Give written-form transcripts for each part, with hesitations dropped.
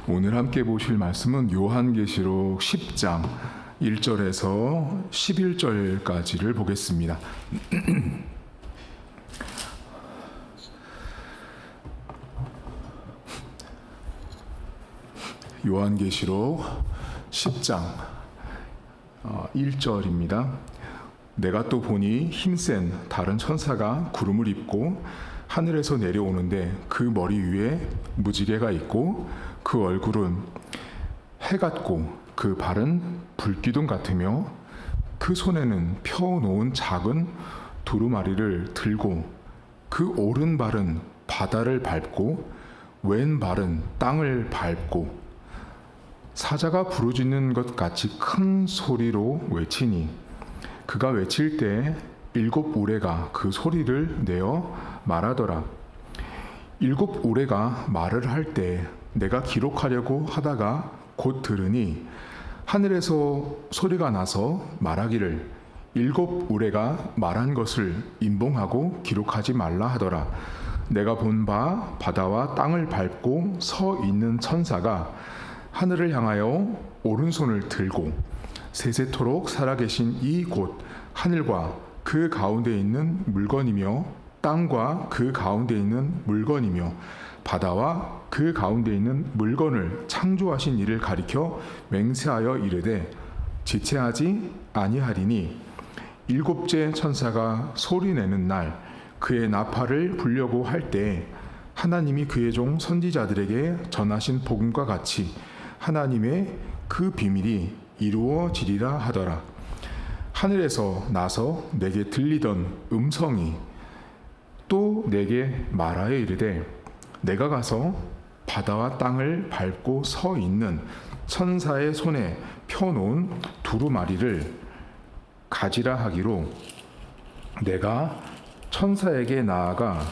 오늘 함께 보실 말씀은 요한계시록 10장 1절에서 11절까지를 보겠습니다. 요한계시록 10장 1절입니다. 내가 또 보니 힘센 다른 천사가 구름을 입고 하늘에서 내려오는데 그 머리 위에 무지개가 있고 그 얼굴은 해 같고 그 발은 불기둥 같으며 그 손에는 펴놓은 작은 두루마리를 들고 그 오른발은 바다를 밟고 왼발은 땅을 밟고 사자가 부르짖는 것 같이 큰 소리로 외치니 그가 외칠 때 7 우레가 그 소리를 내어 말하더라. 7 우레가 말을 할 때 내가 기록하려고 하다가 곧 들으니 하늘에서 소리가 나서 말하기를 7 우레가 말한 것을 임봉하고 기록하지 말라 하더라. 내가 본 바 바다와 땅을 밟고 서 있는 천사가 하늘을 향하여 오른손을 들고 세세토록 살아계신 이 곳 하늘과 그 가운데 있는 물건이며 땅과 그 가운데 있는 물건이며 바다와 그 가운데 있는 물건을 창조하신 이를 가리켜 맹세하여 이르되 지체하지 아니하리니 7째 천사가 소리내는 날 그의 나팔을 불려고 할 때 하나님이 그의 종 선지자들에게 전하신 복음과 같이 하나님의 그 비밀이 이루어지리라 하더라. 하늘에서 나서 내게 들리던 음성이 또 내게 말하여 이르되 내가 가서 바다와 땅을 밟고 서 있는 천사의 손에 펴놓은 두루마리를 가지라 하기로 내가 천사에게 나아가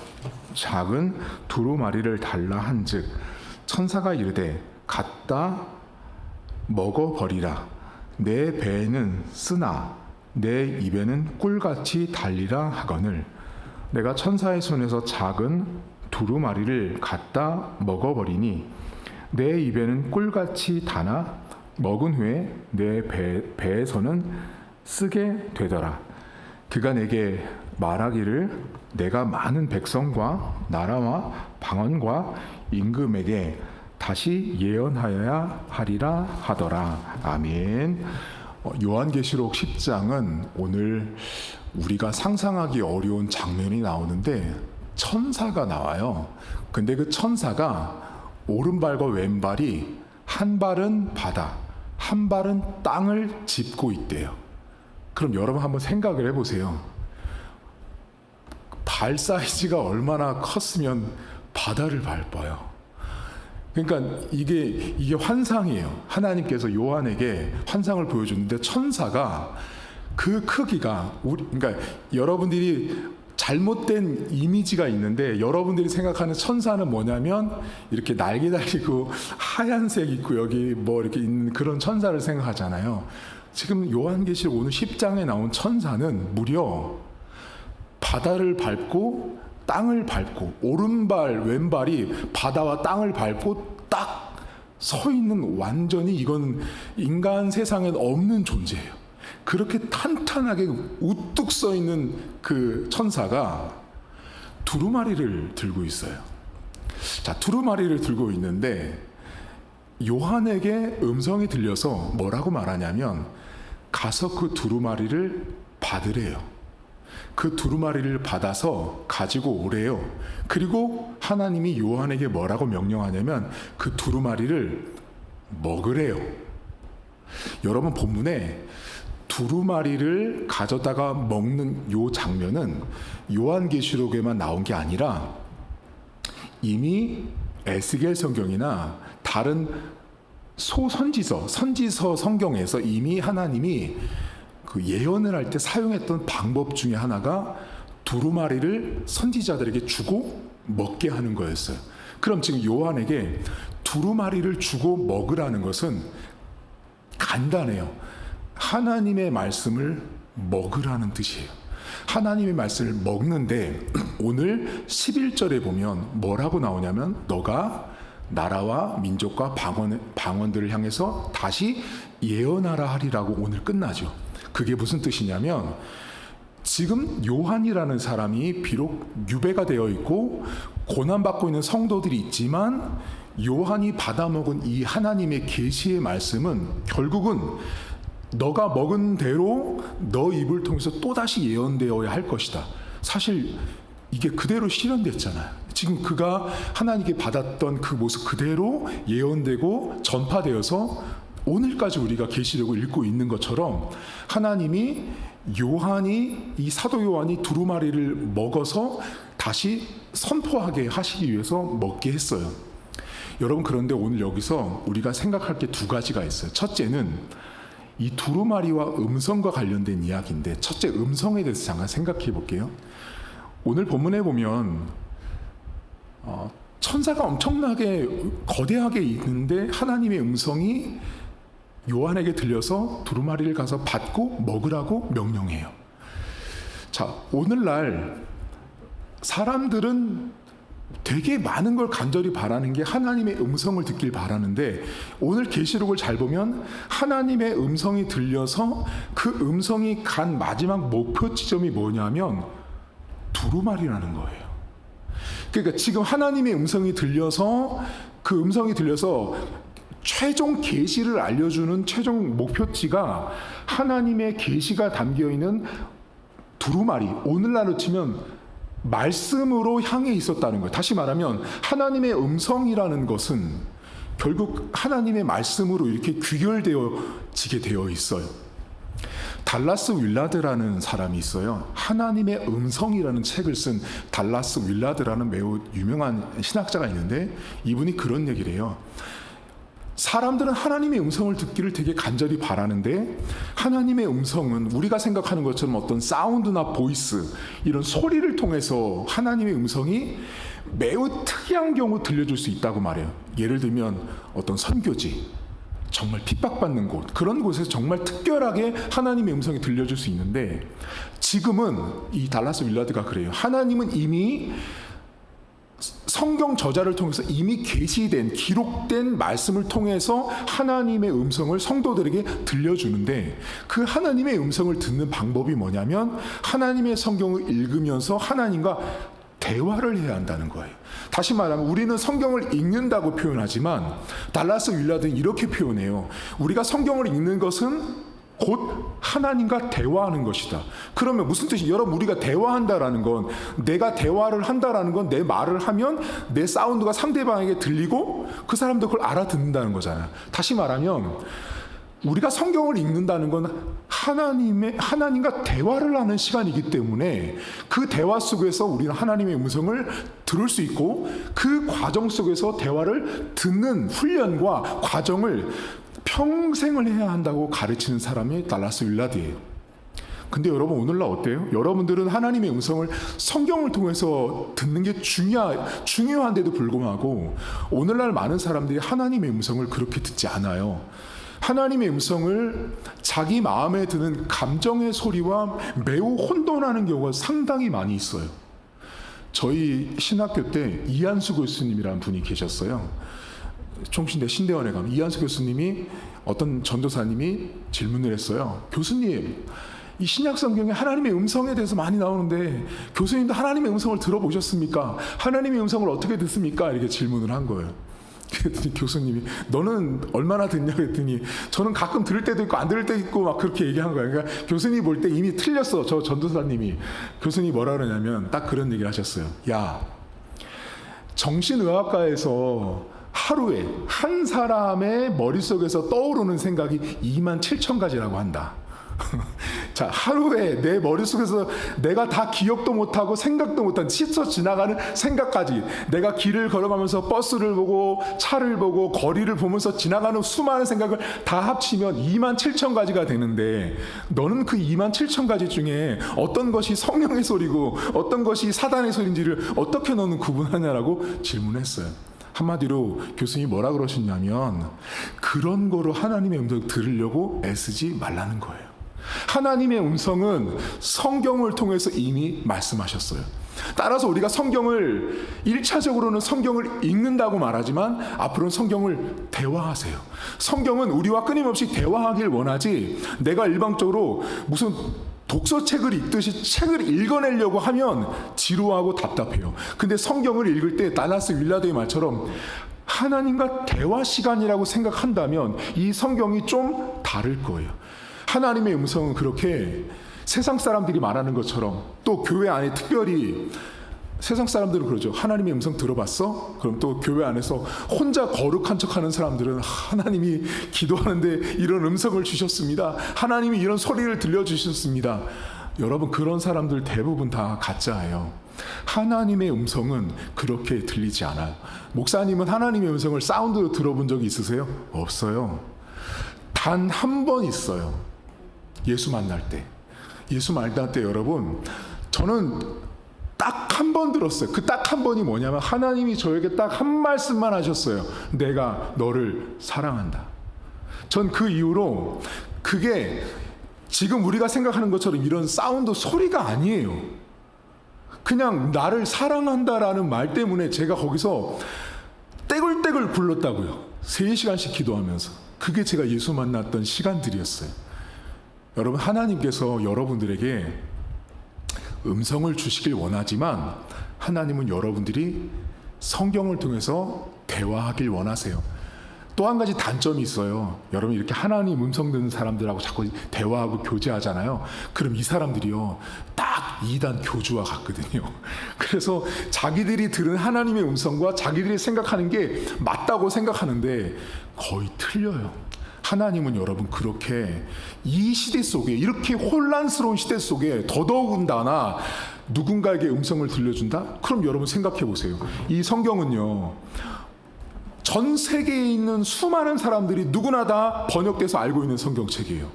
작은 두루마리를 달라 한즉 천사가 이르되 갖다 먹어버리라. 내 배에는 쓰나 내 입에는 꿀같이 달리라 하거늘 내가 천사의 손에서 작은 두루마리를 갖다 먹어버리니 내 입에는 꿀같이 다나 먹은 후에 내 배에서는 쓰게 되더라. 그가 내게 말하기를 내가 많은 백성과 나라와 방언과 임금에게 다시 예언하여야 하리라 하더라. 아멘. 요한계시록 10장은 오늘 우리가 상상하기 어려운 장면이 나오는데 천사가 나와요. 근데 그 천사가 오른발과 왼발이 한 발은 바다, 한 발은 땅을 짚고 있대요. 그럼 여러분 한번 생각을 해보세요. 발 사이즈가 얼마나 컸으면 바다를 밟아요. 그러니까 이게 환상이에요. 하나님께서 요한에게 환상을 보여줬는데 천사가 그 크기가 그러니까 여러분들이 잘못된 이미지가 있는데 여러분들이 생각하는 천사는 뭐냐면 이렇게 날개 달리고 하얀색 있고 여기 뭐 이렇게 있는 그런 천사를 생각하잖아요. 지금 요한계시록 오늘 10장에 나온 천사는 무려 바다를 밟고 땅을 밟고 오른발 왼발이 바다와 땅을 밟고 딱 서 있는 완전히 이건 인간 세상엔 없는 존재예요. 그렇게 탄탄하게 우뚝 서 있는 그 천사가 두루마리를 들고 있어요. 자, 두루마리를 들고 있는데 요한에게 음성이 들려서 뭐라고 말하냐면 가서 그 두루마리를 받으래요. 그 두루마리를 받아서 가지고 오래요. 그리고 하나님이 요한에게 뭐라고 명령하냐면 그 두루마리를 먹으래요. 여러분 본문에 두루마리를 가져다가 먹는 요 장면은 요한계시록에만 나온 게 아니라 이미 에스겔 성경이나 다른 선지서 성경에서 이미 하나님이 그 예언을 할 때 사용했던 방법 중에 하나가 두루마리를 선지자들에게 주고 먹게 하는 거였어요. 그럼 지금 요한에게 두루마리를 주고 먹으라는 것은 간단해요. 하나님의 말씀을 먹으라는 뜻이에요. 하나님의 말씀을 먹는데 오늘 11절에 보면 뭐라고 나오냐면 너가 나라와 민족과 방언들을 향해서 다시 예언하라 하리라고 오늘 끝나죠. 그게 무슨 뜻이냐면 지금 요한이라는 사람이 비록 유배가 되어 있고 고난받고 있는 성도들이 있지만 요한이 받아먹은 이 하나님의 계시의 말씀은 결국은 너가 먹은 대로 너 입을 통해서 또다시 예언되어야 할 것이다. 사실 이게 그대로 실현됐잖아요. 지금 그가 하나님께 받았던 그 모습 그대로 예언되고 전파되어서 오늘까지 우리가 계시록을 읽고 있는 것처럼 하나님이 이 사도 요한이 두루마리를 먹어서 다시 선포하게 하시기 위해서 먹게 했어요. 여러분, 그런데 오늘 여기서 우리가 생각할 게 두 가지가 있어요. 첫째는 이 두루마리와 음성과 관련된 이야기인데, 첫째 음성에 대해서 잠깐 생각해 볼게요. 오늘 본문에 보면 천사가 엄청나게 거대하게 있는데 하나님의 음성이 요한에게 들려서 두루마리를 가서 받고 먹으라고 명령해요. 자, 오늘날 사람들은 되게 많은 걸 간절히 바라는 게 하나님의 음성을 듣길 바라는데, 오늘 계시록을 잘 보면 하나님의 음성이 들려서 그 음성이 간 마지막 목표 지점이 뭐냐면 두루마리라는 거예요. 그러니까 지금 하나님의 음성이 들려서 그 음성이 들려서 최종 계시를 알려주는 최종 목표지가 하나님의 계시가 담겨있는 두루마리, 오늘날로 치면 말씀으로 향해 있었다는 거예요. 다시 말하면 하나님의 음성이라는 것은 결국 하나님의 말씀으로 이렇게 귀결되어지게 되어 있어요. 달라스 윌라드라는 사람이 있어요. 하나님의 음성이라는 책을 쓴 달라스 윌라드라는 매우 유명한 신학자가 있는데, 이분이 그런 얘기를 해요. 사람들은 하나님의 음성을 듣기를 되게 간절히 바라는데, 하나님의 음성은 우리가 생각하는 것처럼 어떤 사운드나 보이스, 이런 소리를 통해서 하나님의 음성이 매우 특이한 경우 들려줄 수 있다고 말해요. 예를 들면 어떤 선교지, 정말 핍박받는 곳, 그런 곳에서 정말 특별하게 하나님의 음성이 들려줄 수 있는데, 지금은 이 달라스 윌라드가 그래요. 하나님은 이미 성경 저자를 통해서 이미 계시된, 기록된 말씀을 통해서 하나님의 음성을 성도들에게 들려주는데, 그 하나님의 음성을 듣는 방법이 뭐냐면 하나님의 성경을 읽으면서 하나님과 대화를 해야 한다는 거예요. 다시 말하면 우리는 성경을 읽는다고 표현하지만 달라스 윌라드는 이렇게 표현해요. 우리가 성경을 읽는 것은 곧 하나님과 대화하는 것이다. 그러면 무슨 뜻이? 여러분, 우리가 대화한다라는 건, 내가 대화를 한다라는 건 내 말을 하면 내 사운드가 상대방에게 들리고 그 사람도 그걸 알아듣는다는 거잖아요. 다시 말하면 우리가 성경을 읽는다는 건 하나님과 대화를 하는 시간이기 때문에 그 대화 속에서 우리는 하나님의 음성을 들을 수 있고, 그 과정 속에서 대화를 듣는 훈련과 과정을 평생을 해야 한다고 가르치는 사람이 달라스 윌라드예요. 근데 여러분, 오늘날 어때요? 여러분들은 하나님의 음성을 성경을 통해서 듣는 게 중요한데도 불구하고 오늘날 많은 사람들이 하나님의 음성을 그렇게 듣지 않아요. 하나님의 음성을 자기 마음에 드는 감정의 소리와 매우 혼돈하는 경우가 상당히 많이 있어요. 저희 신학교 때 이한수 교수님이라는 분이 계셨어요. 총신대 신대원에 가면 이한수 교수님이, 어떤 전도사님이 질문을 했어요. 교수님, 이 신약 성경에 하나님의 음성에 대해서 많이 나오는데 교수님도 하나님의 음성을 들어보셨습니까? 하나님의 음성을 어떻게 듣습니까? 이렇게 질문을 한 거예요. 그랬더니 교수님이, 너는 얼마나 듣냐 그랬더니, 저는 가끔 들을 때도 있고 안 들을 때도 있고 막 그렇게 얘기한 거예요. 그러니까 교수님이 볼 때 이미 틀렸어. 저 전도사님이. 교수님이 뭐라 그러냐면 딱 그런 얘기를 하셨어요. 야, 정신의학과에서 하루에 한 사람의 머릿속에서 떠오르는 생각이 27,000가지라고 한다. 자, 하루에 내 머릿속에서 내가 다 기억도 못하고 생각도 못한 스쳐 지나가는 생각까지, 내가 길을 걸어가면서 버스를 보고 차를 보고 거리를 보면서 지나가는 수많은 생각을 다 합치면 27,000가지가 되는데, 너는 그 27,000가지 중에 어떤 것이 성령의 소리고 어떤 것이 사단의 소리인지를 어떻게 너는 구분하냐라고 질문했어요. 한마디로 교수님이 뭐라 그러셨냐면, 그런 거로 하나님의 음성을 들으려고 애쓰지 말라는 거예요. 하나님의 음성은 성경을 통해서 이미 말씀하셨어요. 따라서 우리가 성경을 1차적으로는 성경을 읽는다고 말하지만 앞으로는 성경을 대화하세요. 성경은 우리와 끊임없이 대화하길 원하지 내가 일방적으로 무슨 독서책을 읽듯이 책을 읽어내려고 하면 지루하고 답답해요. 근데 성경을 읽을 때 달라스 윌라드의 말처럼 하나님과 대화 시간이라고 생각한다면 이 성경이 좀 다를 거예요. 하나님의 음성은 그렇게 세상 사람들이 말하는 것처럼, 또 교회 안에 특별히 세상 사람들은 그러죠. 하나님의 음성 들어봤어? 그럼 또 교회 안에서 혼자 거룩한 척하는 사람들은 하나님이 기도하는데 이런 음성을 주셨습니다. 하나님이 이런 소리를 들려주셨습니다. 여러분, 그런 사람들 대부분 다 가짜예요. 하나님의 음성은 그렇게 들리지 않아요. 목사님은 하나님의 음성을 사운드로 들어본 적이 있으세요? 없어요. 단 한 번 있어요. 예수 만날 때. 예수 만날 때 여러분, 저는 딱 한 번 들었어요. 그 딱 한 번이 뭐냐면 하나님이 저에게 딱 한 말씀만 하셨어요. 내가 너를 사랑한다. 전 그 이후로 그게 지금 우리가 생각하는 것처럼 이런 사운드 소리가 아니에요. 그냥 나를 사랑한다라는 말 때문에 제가 거기서 떼굴떼굴 굴렀다고요. 3시간씩 기도하면서. 그게 제가 예수 만났던 시간들이었어요. 여러분, 하나님께서 여러분들에게 음성을 주시길 원하지만 하나님은 여러분들이 성경을 통해서 대화하길 원하세요. 또 한 가지 단점이 있어요. 여러분, 이렇게 하나님 음성 듣는 사람들하고 자꾸 대화하고 교제하잖아요. 그럼 이 사람들이요, 딱 2단 교주와 같거든요. 그래서 자기들이 들은 하나님의 음성과 자기들이 생각하는 게 맞다고 생각하는데 거의 틀려요. 하나님은 여러분 그렇게 이 시대 속에, 이렇게 혼란스러운 시대 속에 더더군다나 누군가에게 음성을 들려준다? 그럼 여러분 생각해 보세요. 이 성경은요, 전 세계에 있는 수많은 사람들이 누구나 다 번역돼서 알고 있는 성경책이에요.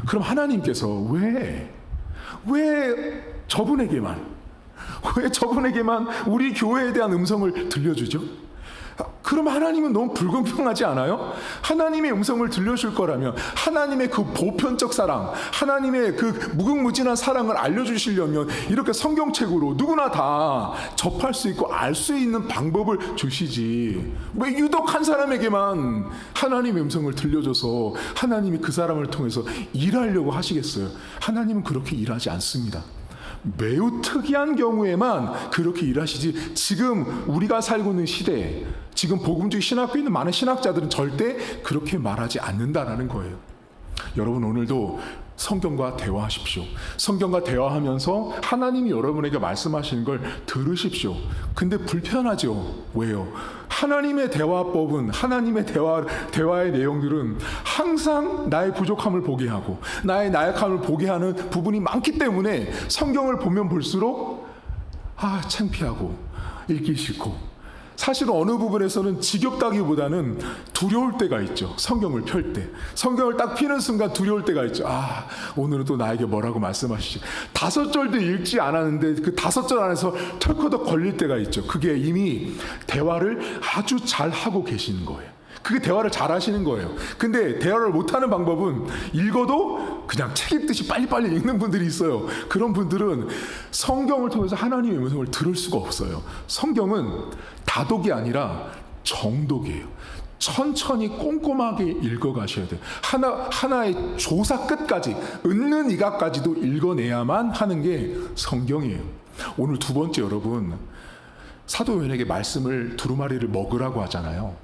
그럼 하나님께서 왜 저분에게만 우리 교회에 대한 음성을 들려주죠? 그럼 하나님은 너무 불공평하지 않아요? 하나님의 음성을 들려줄 거라면 하나님의 그 보편적 사랑, 하나님의 그 무궁무진한 사랑을 알려주시려면 이렇게 성경책으로 누구나 다 접할 수 있고 알 수 있는 방법을 주시지, 왜 유독 한 사람에게만 하나님의 음성을 들려줘서 하나님이 그 사람을 통해서 일하려고 하시겠어요? 하나님은 그렇게 일하지 않습니다. 매우 특이한 경우에만 그렇게 일하시지, 지금 우리가 살고 있는 시대에, 지금 복음주의 신학교에 있는 많은 신학자들은 절대 그렇게 말하지 않는다라는 거예요. 여러분, 오늘도 성경과 대화하십시오. 성경과 대화하면서 하나님이 여러분에게 말씀하시는 걸 들으십시오. 근데 불편하죠. 왜요? 하나님의 대화법은, 하나님의 대화의 내용들은 항상 나의 부족함을 보게 하고 나의 나약함을 보게 하는 부분이 많기 때문에 성경을 보면 볼수록 창피하고 읽기 싫고, 사실은 어느 부분에서는 지겹다기보다는 두려울 때가 있죠. 성경을 펼 때, 성경을 딱 피는 순간 두려울 때가 있죠. 오늘은 또 나에게 뭐라고 말씀하시지? 5절도 읽지 않았는데 그 5절 안에서 털커덕 걸릴 때가 있죠. 그게 이미 대화를 아주 잘 하고 계시는 거예요. 그게 대화를 잘 하시는 거예요. 근데 대화를 못하는 방법은 읽어도 그냥 책 읽듯이 빨리빨리 읽는 분들이 있어요. 그런 분들은 성경을 통해서 하나님의 음성을 들을 수가 없어요. 성경은 다독이 아니라 정독이에요. 천천히 꼼꼼하게 읽어가셔야 돼요. 하나의 조사 끝까지, 읊는 이가까지도 읽어내야만 하는 게 성경이에요. 오늘 두 번째, 여러분, 사도 요한에게 말씀을, 두루마리를 먹으라고 하잖아요.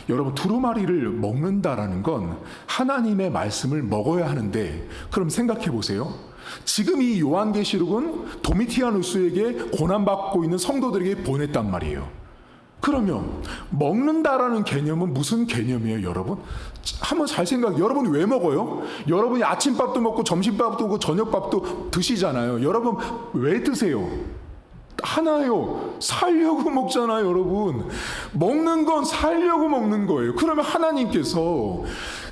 여러분, 두루마리를 먹는다라는 건 하나님의 말씀을 먹어야 하는데, 그럼 생각해 보세요. 지금 이 요한계시록은 도미티아누스에게 고난받고 있는 성도들에게 보냈단 말이에요. 그러면 먹는다라는 개념은 무슨 개념이에요, 여러분? 한번 잘 생각해. 여러분이 왜 먹어요? 여러분이 아침밥도 먹고 점심밥도 먹고 저녁밥도 드시잖아요. 여러분 왜 드세요? 하나요, 살려고 먹잖아요. 여러분, 먹는 건 살려고 먹는 거예요. 그러면 하나님께서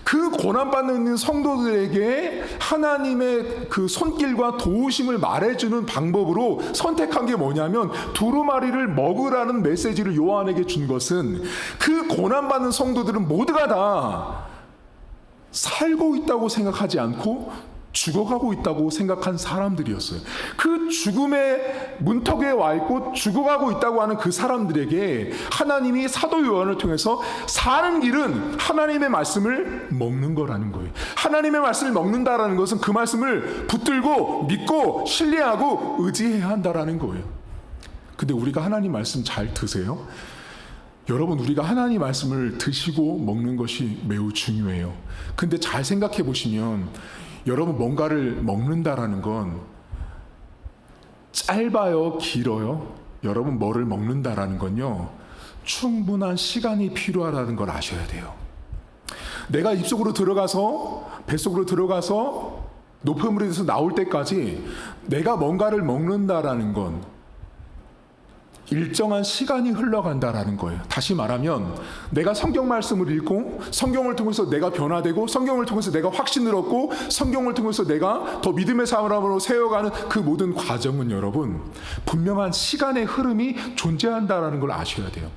그 고난받는 성도들에게 하나님의 그 손길과 도우심을 말해주는 방법으로 선택한 게 뭐냐면, 두루마리를 먹으라는 메시지를 요한에게 준 것은 그 고난받는 성도들은 모두가 다 살고 있다고 생각하지 않고 죽어가고 있다고 생각한 사람들이었어요. 그 죽음의 문턱에 와 있고 죽어가고 있다고 하는 그 사람들에게 하나님이 사도 요한을 통해서 사는 길은 하나님의 말씀을 먹는 거라는 거예요. 하나님의 말씀을 먹는다라는 것은 그 말씀을 붙들고 믿고 신뢰하고 의지해야 한다라는 거예요. 근데 우리가 하나님 말씀 잘 드세요? 여러분, 우리가 하나님 말씀을 드시고 먹는 것이 매우 중요해요. 근데 잘 생각해 보시면 여러분, 뭔가를 먹는다라는 건 짧아요, 길어요? 여러분, 뭐를 먹는다라는 건요, 충분한 시간이 필요하다는 걸 아셔야 돼요. 내가 입속으로 들어가서 뱃속으로 들어가서 노폐물에서 나올 때까지 내가 뭔가를 먹는다라는 건 일정한 시간이 흘러간다라는 거예요. 다시 말하면 내가 성경 말씀을 읽고 성경을 통해서 내가 변화되고 성경을 통해서 내가 확신을 얻고 성경을 통해서 내가 더 믿음의 사람으로 세워가는 그 모든 과정은 여러분 분명한 시간의 흐름이 존재한다라는 걸 아셔야 돼요.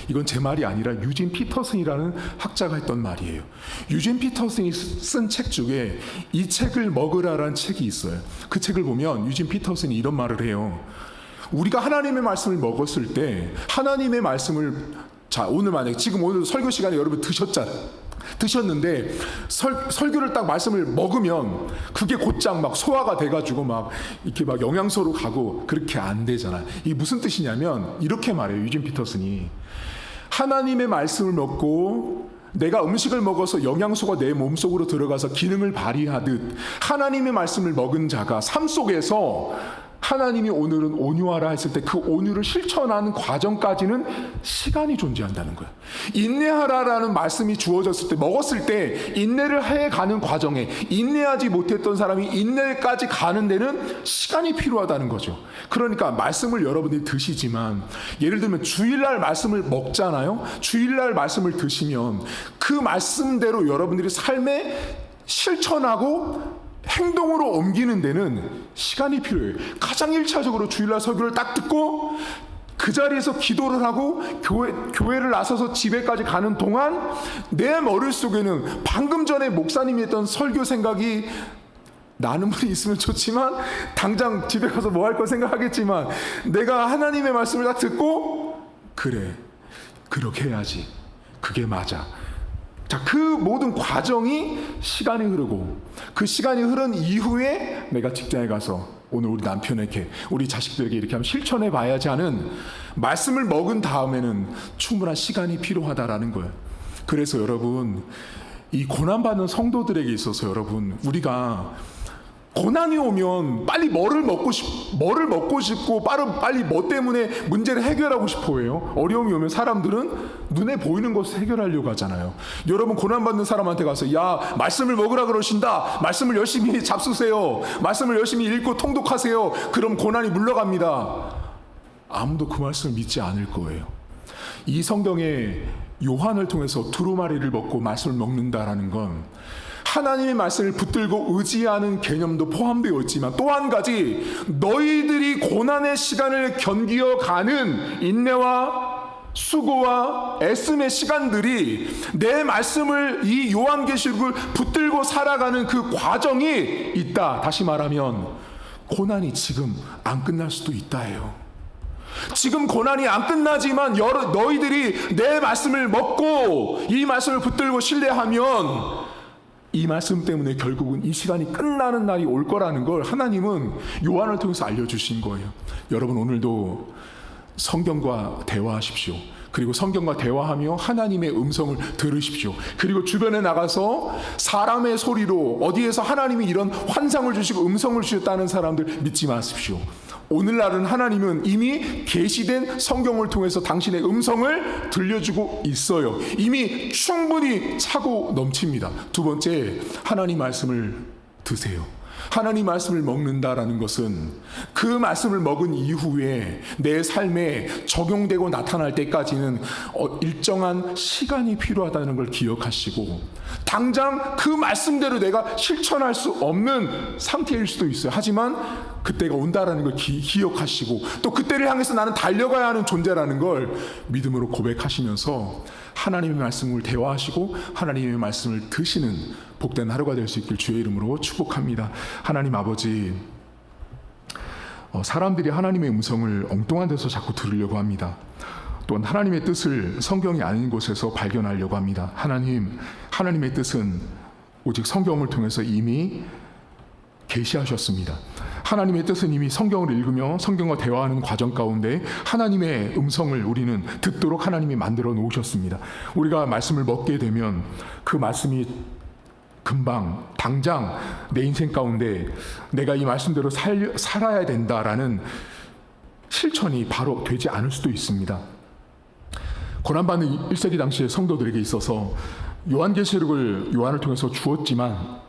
이건 제 말이 아니라 유진 피터슨이라는 학자가 했던 말이에요. 유진 피터슨이 쓴 책 중에 이 책을 먹으라라는 책이 있어요. 그 책을 보면 유진 피터슨이 이런 말을 해요. 우리가 하나님의 말씀을 먹었을 때 하나님의 말씀을 오늘 만약에 지금 오늘 설교 시간에 여러분 드셨는데 설교를 딱 말씀을 먹으면 그게 곧장 막 소화가 돼가지고 막 이렇게 막 영양소로 가고 그렇게 안 되잖아요. 이게 무슨 뜻이냐면 이렇게 말해요. 유진 피터슨이 하나님의 말씀을 먹고 내가 음식을 먹어서 영양소가 내 몸속으로 들어가서 기능을 발휘하듯 하나님의 말씀을 먹은 자가 삶 속에서 하나님이 오늘은 온유하라 했을 때 그 온유를 실천하는 과정까지는 시간이 존재한다는 거예요. 인내하라라는 말씀이 주어졌을 때 먹었을 때 인내를 해가는 과정에 인내하지 못했던 사람이 인내까지 가는 데는 시간이 필요하다는 거죠. 그러니까 말씀을 여러분들이 드시지만 예를 들면 주일날 말씀을 먹잖아요. 주일날 말씀을 드시면 그 말씀대로 여러분들이 삶에 실천하고 행동으로 옮기는 데는 시간이 필요해요. 가장 1차적으로 주일날 설교를 딱 듣고 그 자리에서 기도를 하고 교회를 나서서 집에까지 가는 동안 내 머릿속에는 방금 전에 목사님이 했던 설교 생각이 나는 분이 있으면 좋지만 당장 집에 가서 뭐 할 거 생각하겠지만 내가 하나님의 말씀을 딱 듣고 그래, 그렇게 해야지, 그게 맞아. 자, 그 모든 과정이 시간이 흐르고 그 시간이 흐른 이후에 내가 직장에 가서 오늘 우리 남편에게 우리 자식들에게 이렇게 하면 실천해 봐야지 하는 말씀을 먹은 다음에는 충분한 시간이 필요하다라는 거예요. 그래서 여러분, 이 고난받는 성도들에게 있어서 여러분, 우리가 고난이 오면 빨리 뭐를 먹고 싶고 빨리 뭐 때문에 문제를 해결하고 싶어 해요. 어려움이 오면 사람들은 눈에 보이는 것을 해결하려고 하잖아요. 여러분, 고난받는 사람한테 가서 야, 말씀을 먹으라 그러신다. 말씀을 열심히 잡수세요. 말씀을 열심히 읽고 통독하세요. 그럼 고난이 물러갑니다. 아무도 그 말씀을 믿지 않을 거예요. 이 성경에 요한을 통해서 두루마리를 먹고 말씀을 먹는다라는 건 하나님의 말씀을 붙들고 의지하는 개념도 포함되어 있지만 또 한 가지, 너희들이 고난의 시간을 견디어가는 인내와 수고와 애씀의 시간들이 내 말씀을 이 요한계시록을 붙들고 살아가는 그 과정이 있다. 다시 말하면 고난이 지금 안 끝날 수도 있다예요. 지금 고난이 안 끝나지만 너희들이 내 말씀을 먹고 이 말씀을 붙들고 신뢰하면 이 말씀 때문에 결국은 이 시간이 끝나는 날이 올 거라는 걸 하나님은 요한을 통해서 알려주신 거예요. 여러분, 오늘도 성경과 대화하십시오. 그리고 성경과 대화하며 하나님의 음성을 들으십시오. 그리고 주변에 나가서 사람의 소리로 어디에서 하나님이 이런 환상을 주시고 음성을 주셨다는 사람들 믿지 마십시오. 오늘날은 하나님은 이미 계시된 성경을 통해서 당신의 음성을 들려주고 있어요. 이미 충분히 차고 넘칩니다. 두 번째, 하나님 말씀을 드세요. 하나님 말씀을 먹는다라는 것은 그 말씀을 먹은 이후에 내 삶에 적용되고 나타날 때까지는 일정한 시간이 필요하다는 걸 기억하시고 당장 그 말씀대로 내가 실천할 수 없는 상태일 수도 있어요. 하지만 그때가 온다라는 걸 기억하시고 또 그때를 향해서 나는 달려가야 하는 존재라는 걸 믿음으로 고백하시면서 하나님의 말씀을 대화하시고 하나님의 말씀을 드시는 복된 하루가 될 수 있길 주의 이름으로 축복합니다. 하나님 아버지, 사람들이 하나님의 음성을 엉뚱한 데서 자꾸 들으려고 합니다. 또한 하나님의 뜻을 성경이 아닌 곳에서 발견하려고 합니다. 하나님의 뜻은 오직 성경을 통해서 이미 계시하셨습니다. 하나님의 뜻은 이미 성경을 읽으며 성경과 대화하는 과정 가운데 하나님의 음성을 우리는 듣도록 하나님이 만들어 놓으셨습니다. 우리가 말씀을 먹게 되면 그 말씀이 금방 당장 내 인생 가운데 내가 이 말씀대로 살아야 된다라는 실천이 바로 되지 않을 수도 있습니다. 고난받는 1세기 당시의 성도들에게 있어서 요한계시록을 요한을 통해서 주었지만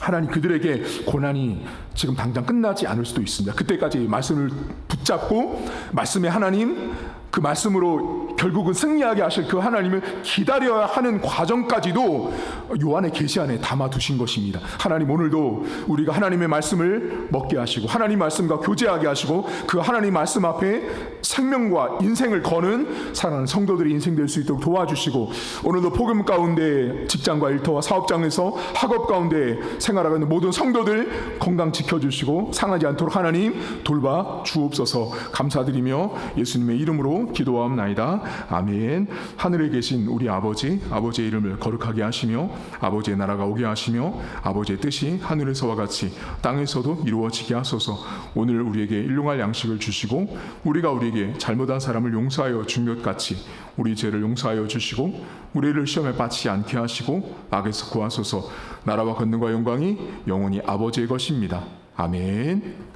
하나님 그들에게 고난이 지금 당장 끝나지 않을 수도 있습니다. 그때까지 말씀을 붙잡고 말씀의 하나님, 그 말씀으로 결국은 승리하게 하실 그 하나님을 기다려야 하는 과정까지도 요한의 계시 안에 담아두신 것입니다. 하나님 오늘도 우리가 하나님의 말씀을 먹게 하시고 하나님 말씀과 교제하게 하시고 그 하나님 말씀 앞에 생명과 인생을 거는 사랑하는 성도들의 인생 될 수 있도록 도와주시고 오늘도 복음 가운데 직장과 일터와 사업장에서 학업 가운데 생활하고 있는 모든 성도들 건강 지켜주시고 상하지 않도록 하나님 돌봐 주옵소서. 감사드리며 예수님의 이름으로 기도하옵나이다. 아멘. 하늘에 계신 우리 아버지의 이름을 거룩하게 하시며 아버지의 나라가 오게 하시며 아버지의 뜻이 하늘에서와 같이 땅에서도 이루어지게 하소서. 오늘 우리에게 일용할 양식을 주시고 우리가 우리에게 잘못한 사람을 용서하여 준 것 같이 우리 죄를 용서하여 주시고 우리를 시험에 빠지지 않게 하시고 악에서 구하소서. 나라와 권능과 영광이 영원히 아버지의 것입니다. 아멘.